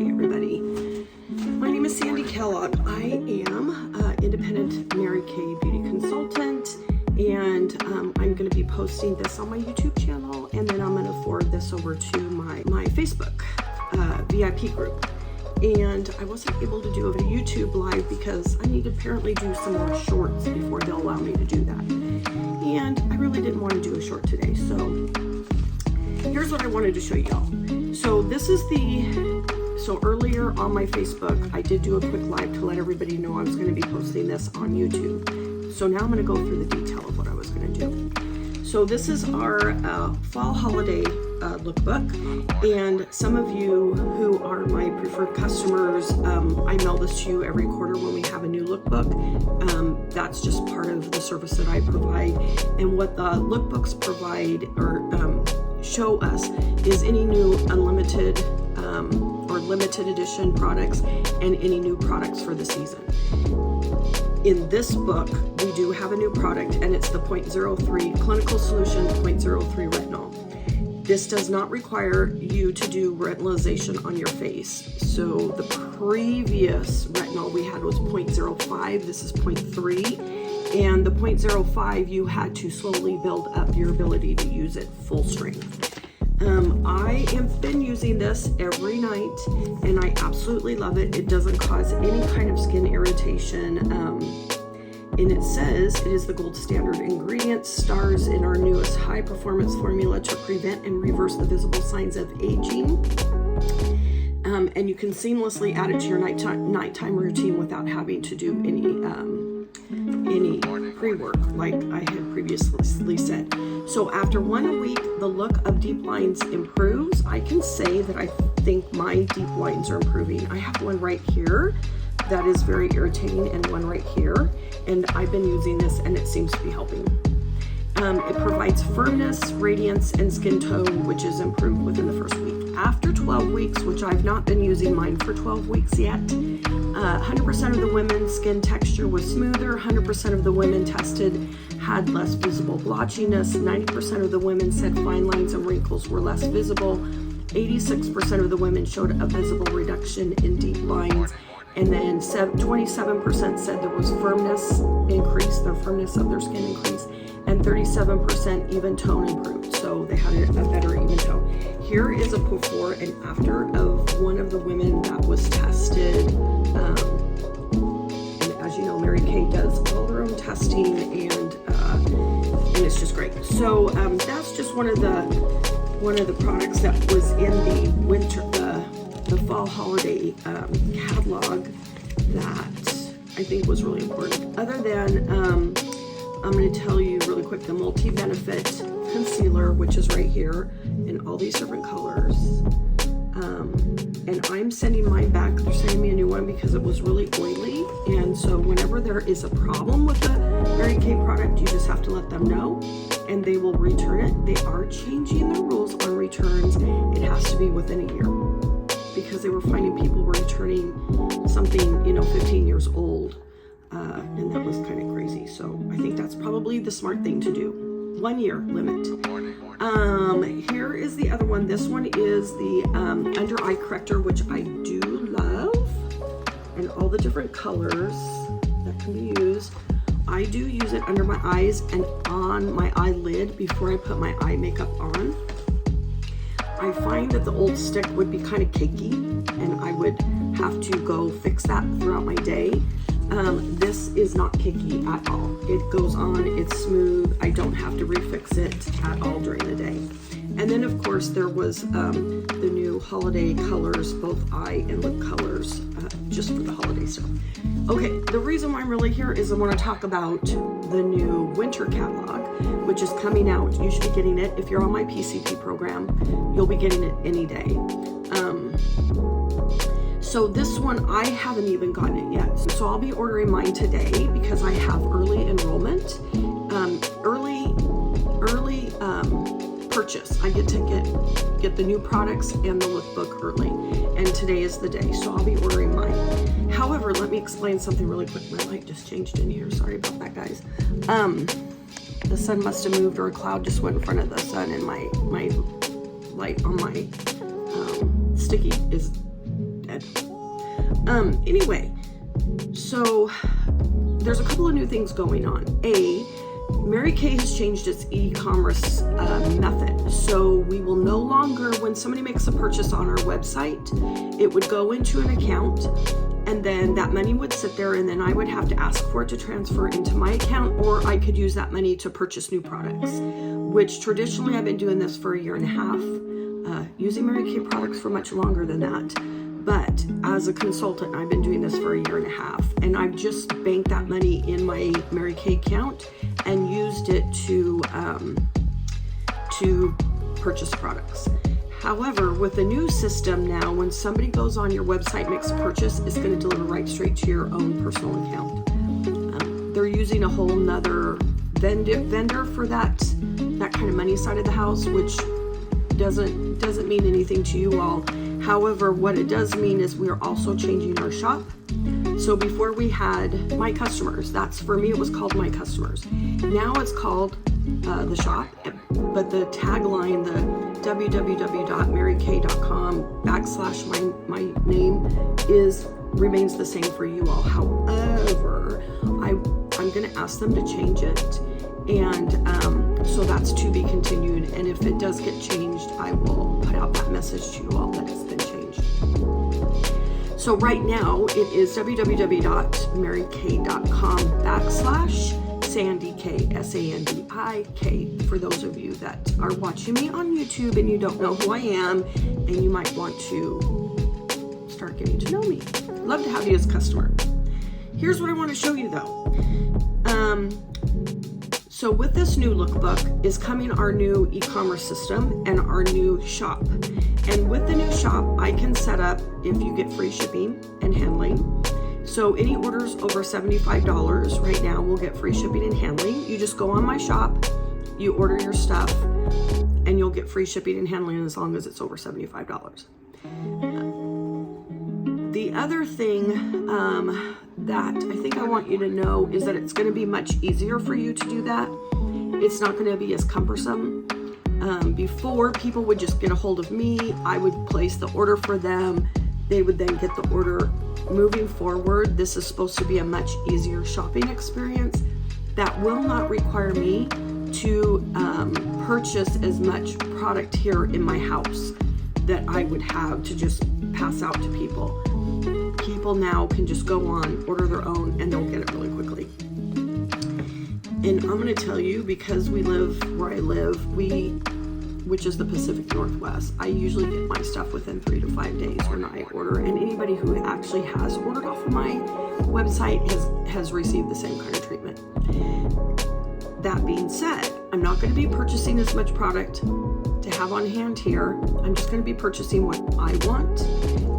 Hey everybody, my name is Sandy Kellogg. I am independent Mary Kay beauty consultant, and I'm going to be posting this on my YouTube channel, and then I'm going to forward this over to my Facebook VIP group. And I wasn't able to do a YouTube live because I need to apparently do some more shorts before they'll allow me to do that. And I really didn't want to do a short today, so here's what I wanted to show y'all. So this is so earlier on my Facebook, I did do a quick live to let everybody know I was going to be posting this on YouTube. So now I'm going to go through the detail of what I was going to do. So this is our fall holiday lookbook, and some of you who are my preferred customers, I mail this to you every quarter when we have a new lookbook. That's just part of the service that I provide, and what the lookbooks provide or show us is any new unlimited or limited edition products and any new products for the season. In this book, we do have a new product, and it's the 0.03 Clinical Solution 0.03 Retinol. This does not require you to do retinolization on your face. So the previous retinol we had was 0.05, this is 0.3, and the 0.05 you had to slowly build up your ability to use it full strength. I have been using this every night, and I absolutely love it. It doesn't cause any kind of skin irritation. And it says it is the gold standard ingredient, stars in our newest high performance formula to prevent and reverse the visible signs of aging. And you can seamlessly add it to your nighttime routine without having to do any pre-work, like I had previously said. So after 1 week, the look of deep lines improves. I can say that I think my deep lines are improving. I have one right here that is very irritating, and one right here, and I've been using this and it seems to be helping. It provides firmness, radiance, and skin tone, which is improved within the first week. After 12 weeks, which I've not been using mine for 12 weeks yet, 100% of the women's skin texture was smoother, 100% of the women tested had less visible blotchiness, 90% of the women said fine lines and wrinkles were less visible, 86% of the women showed a visible reduction in deep lines, and then 27% said there was firmness increase, their firmness of their skin increased, and 37% even tone improved. So they had a better even tone. Here is a before and after of one of the women that was tested. And as you know, Mary Kay does all her own testing, and it's just great. So that's just one of the products that was in the winter, the fall holiday catalog that I think was really important. Other than I'm going to tell you really quick the multi-benefit concealer, which is right here in all these different colors. And I'm sending mine back. They're sending me a new one because it was really oily. And so whenever there is a problem with a Mary Kay product, you just have to let them know and they will return it. They are changing the rules on returns. It has to be within a year, because they were finding people were returning something, 15 years old. And that was kind of crazy. So I think that's probably the smart thing to do. 1 year limit. Here is the other one. This one is the under eye corrector, which I do love, and all the different colors that can be used. I do use it under my eyes and on my eyelid before I put my eye makeup on. I find that the old stick would be kind of cakey, and I would have to go fix that throughout my day. This is not cakey at all. It goes on, it's smooth. I don't have to refix it at all during the day. And then of course there was the new holiday colors, both eye and lip colors, just for the holiday stuff. Okay, the reason why I'm really here is I want to talk about the new winter catalog, which is coming out. You should be getting it if you're on my PCP program. You'll be getting it any day. So this one, I haven't even gotten it yet. So I'll be ordering mine today because I have early enrollment, early purchase. I get to get the new products and the lookbook early, and today is the day. So I'll be ordering mine. However, let me explain something really quick. My light just changed in here. Sorry about that, guys. The sun must have moved, or a cloud just went in front of the sun, and my light on my sticky is head. Anyway, so there's a couple of new things going on. Mary Kay has changed its e-commerce method. So we will no longer, when somebody makes a purchase on our website, it would go into an account, and then that money would sit there, and then I would have to ask for it to transfer into my account, or I could use that money to purchase new products, which traditionally I've been doing this for 1.5 years, using Mary Kay products for much longer than that. But as a consultant, I've been doing this for 1.5 years, and I've just banked that money in my Mary Kay account and used it to purchase products. However, with the new system now, when somebody goes on your website, makes a purchase, it's going to deliver right straight to your own personal account. They're using a whole nother vendor for that kind of money side of the house, which doesn't mean anything to you all. However, what it does mean is we're also changing our shop. So before we had My Customers, that's, for me, it was called My Customers. Now it's called the shop, but the tagline, the www.marykay.com/my name remains the same for you all. However, I'm going to ask them to change it, and so that's to be continued. And if it does get changed, I will put out that message to you all that it's been changed. So right now it is www.marykay.com/SandyK, SANDIK, for those of you that are watching me on YouTube and you don't know who I am and you might want to start getting to know me. Love to have you as a customer. Here's what I want to show you though. So with this new lookbook is coming our new e-commerce system and our new shop. And with the new shop, I can set up, if you get free shipping and handling. So any orders over $75 right now will get free shipping and handling. You just go on my shop, you order your stuff, and you'll get free shipping and handling as long as it's over $75. The other thing that I think I want you to know is that it's going to be much easier for you to do that. It's not going to be as cumbersome. Before, people would just get a hold of me. I would place the order for them. They would then get the order. Moving forward, this is supposed to be a much easier shopping experience that will not require me to purchase as much product here in my house that I would have to just pass out to people. People now can just go on, order their own, and they'll get it really quickly. And I'm going to tell you, because we live where I live, which is the Pacific Northwest, I usually get my stuff within 3 to 5 days when I order. And anybody who actually has ordered off of my website has received the same kind of treatment. That being said, I'm not going to be purchasing as much product to have on hand here. I'm just going to be purchasing what I want.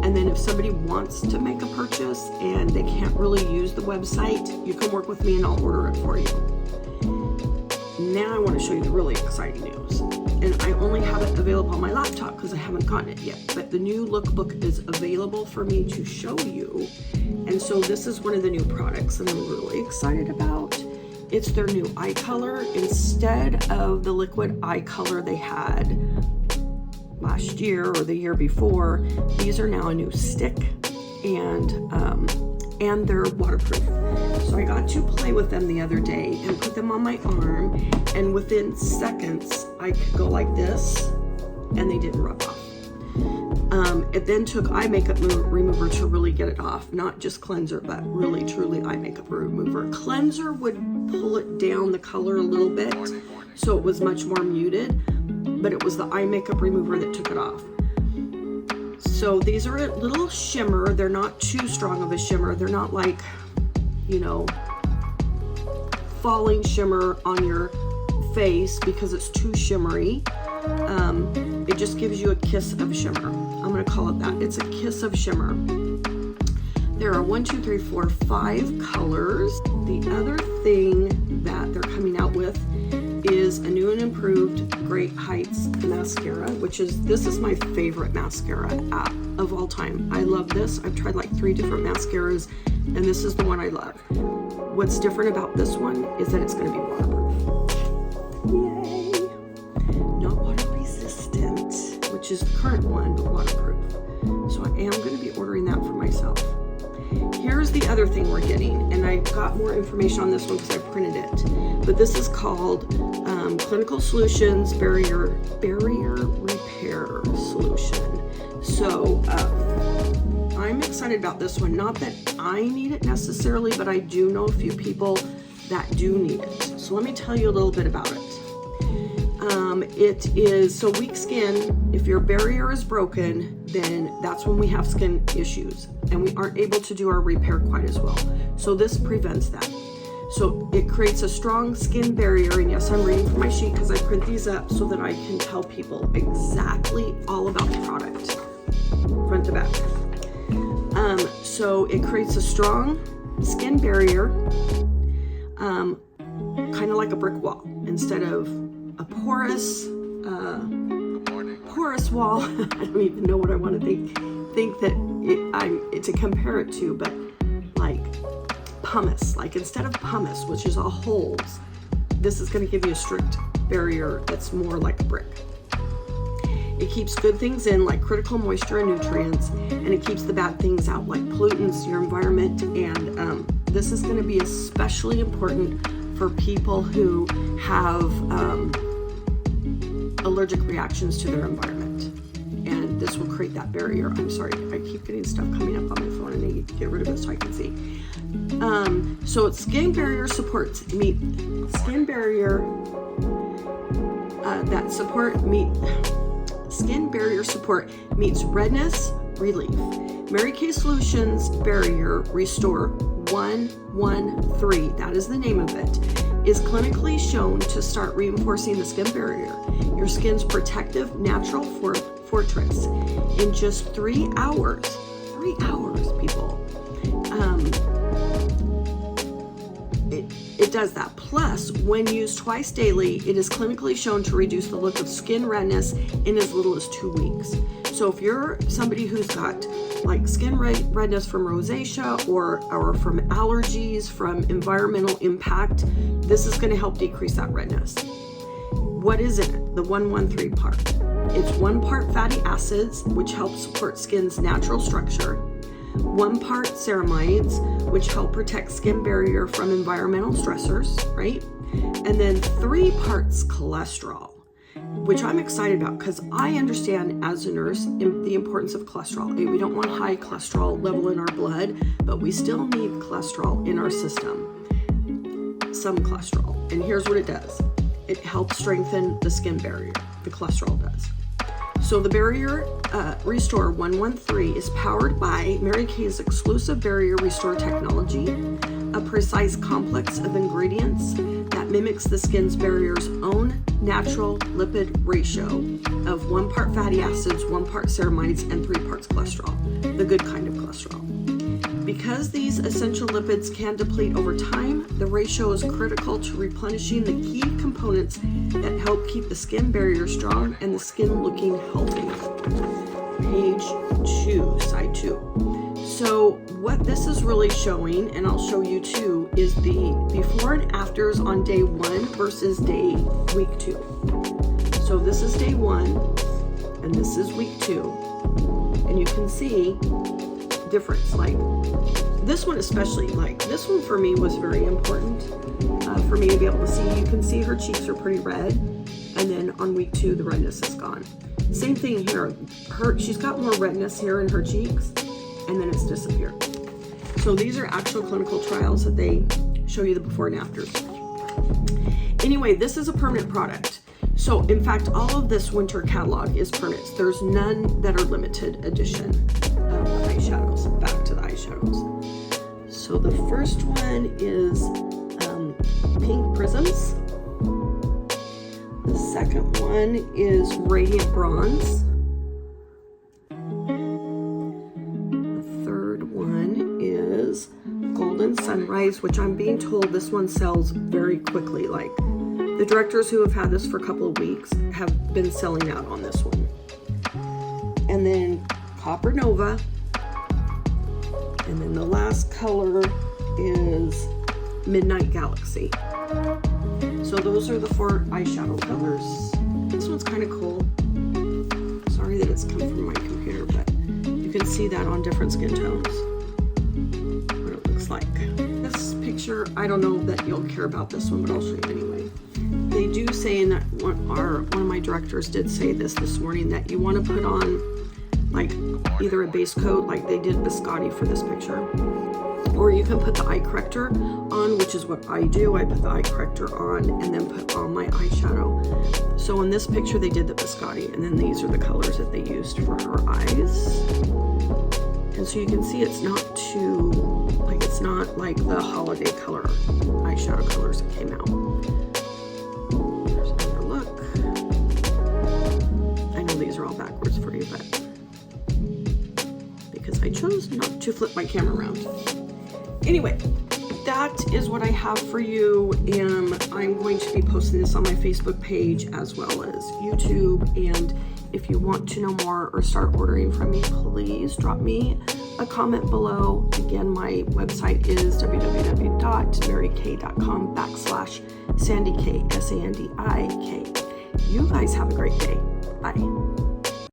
And then if somebody wants to make a purchase and they can't really use the website, you can work with me and I'll order it for you. Now I want to show you the really exciting news. And I only have it available on my laptop because I haven't gotten it yet. But the new lookbook is available for me to show you. And so this is one of the new products that I'm really excited about. It's their new eye color. Instead of the liquid eye color they had last year or the year before, these are now a new stick, and they're waterproof. So I got to play with them the other day and put them on my arm, and within seconds I could go like this and they didn't rub off. It then took eye makeup remover to really get it off, not just cleanser, but really truly eye makeup remover. Cleanser would pull it down the color a little bit so it was much more muted, but it was the eye makeup remover that took it off. So these are a little shimmer. They're not too strong of a shimmer. They're not like, you know, falling shimmer on your face because it's too shimmery. It just gives you a kiss of shimmer. I'm going to call it that. It's a kiss of shimmer. There are 1, 2, 3, 4, 5 colors. The other thing that they're coming out with is a new and improved Great Heights mascara, this is my favorite mascara of all time. I love this. I've tried like 3 different mascaras, and this is the one I love. What's different about this one is that it's going to be waterproof. Yay! Not water resistant, which is the current one, but waterproof. So I am going to be ordering that for myself. Here's the other thing we're getting, and I got more information on this one because I printed it. But this is called Clinical Solutions Barrier Repair Solution. So I'm excited about this one. Not that I need it necessarily, but I do know a few people that do need it. So let me tell you a little bit about it. It is, so weak skin, if your barrier is broken, then that's when we have skin issues and we aren't able to do our repair quite as well. So this prevents that. So it creates a strong skin barrier, and yes, I'm reading from my sheet because I print these up so that I can tell people exactly all about the product, front to back. So it creates a strong skin barrier, kind of like a brick wall, instead of a porous wall. I don't even know what I want to think that to compare it to, but like pumice, like instead of pumice, which is all holes, this is going to give you a strict barrier that's more like a brick. It keeps good things in, like critical moisture and nutrients, and it keeps the bad things out, like pollutants, your environment, and this is going to be especially important for people who have allergic reactions to their environment, and this will create that barrier. I'm sorry, I keep getting stuff coming up on my phone and I need to get rid of it so I can see. So it's skin barrier supports skin barrier support meets redness relief. Mary Kay Solutions Barrier Restore 113, that is the name of it, is clinically shown to start reinforcing the skin barrier, your skin's protective natural fortress, in just 3 hours. 3 hours, people. It does that. Plus, when used twice daily, it is clinically shown to reduce the look of skin redness in as little as 2 weeks. So if you're somebody who's got like skin redness from rosacea or from allergies, from environmental impact, this is going to help decrease that redness. What is in it? The 113 part. It's 1 part fatty acids, which help support skin's natural structure. 1 part ceramides, which help protect skin barrier from environmental stressors, right? And then 3 parts cholesterol, which I'm excited about because I understand as a nurse the importance of cholesterol. We don't want high cholesterol level in our blood, but we still need cholesterol in our system. Some cholesterol. And here's what it does. It helps strengthen the skin barrier. The cholesterol does. So the Barrier Restore 113 is powered by Mary Kay's exclusive Barrier Restore technology, a precise complex of ingredients that mimics the skin's barrier's own natural lipid ratio of 1 part fatty acids, 1 part ceramides, and 3 parts cholesterol, the good kind of cholesterol. Because these essential lipids can deplete over time, the ratio is critical to replenishing the key components that help keep the skin barrier strong and the skin looking healthy. Page 2, side 2. So what this is really showing, and I'll show you too, is the before and afters on day 1 versus week 2. So this is day 1 and this is week 2. And you can see difference. Like this one especially, like this one for me was very important for me to be able to see. You can see her cheeks are pretty red, and then on week 2 the redness is gone. Same thing here. She's got more redness here in her cheeks, and then it's disappeared. So these are actual clinical trials that they show you the before and afters. Anyway, this is a permanent product. So in fact, all of this winter catalog is permanent. There's none that are limited edition eyeshadows. Back to the eyeshadows. So the first one is Pink Prisms. The second one is Radiant Bronze. The third one is Golden Sunrise, which I'm being told this one sells very quickly. Like the directors who have had this for a couple of weeks have been selling out on this one. And then Copper Nova. And then the last color is Midnight Galaxy. So those are the 4 eyeshadow colors. This one's kind of cool. Sorry that it's come from my computer, but can see that on different skin tones, what it looks like. This picture, I don't know that you'll care about this one, but I'll show you anyway. They do say, and one of my directors did say this morning, that you want to put on like either a base coat like they did Biscotti for this picture, or you can put the eye corrector on, which is what I do. I put the eye corrector on and then put on my eyeshadow. So in this picture they did the Biscotti, and then these are the colors that they used for her eyes. And so you can see it's not too, like, it's not like the holiday color eyeshadow colors that came out. There's another look. I know these are all backwards for you, but because I chose not to flip my camera around. Anyway, that is what I have for you, and I'm going to be posting this on my Facebook page as well as YouTube. And if you want to know more or start ordering from me, please drop me a comment below. Again, my website is www.maryk.com/SandyK, SANDIK. You guys have a great day. Bye.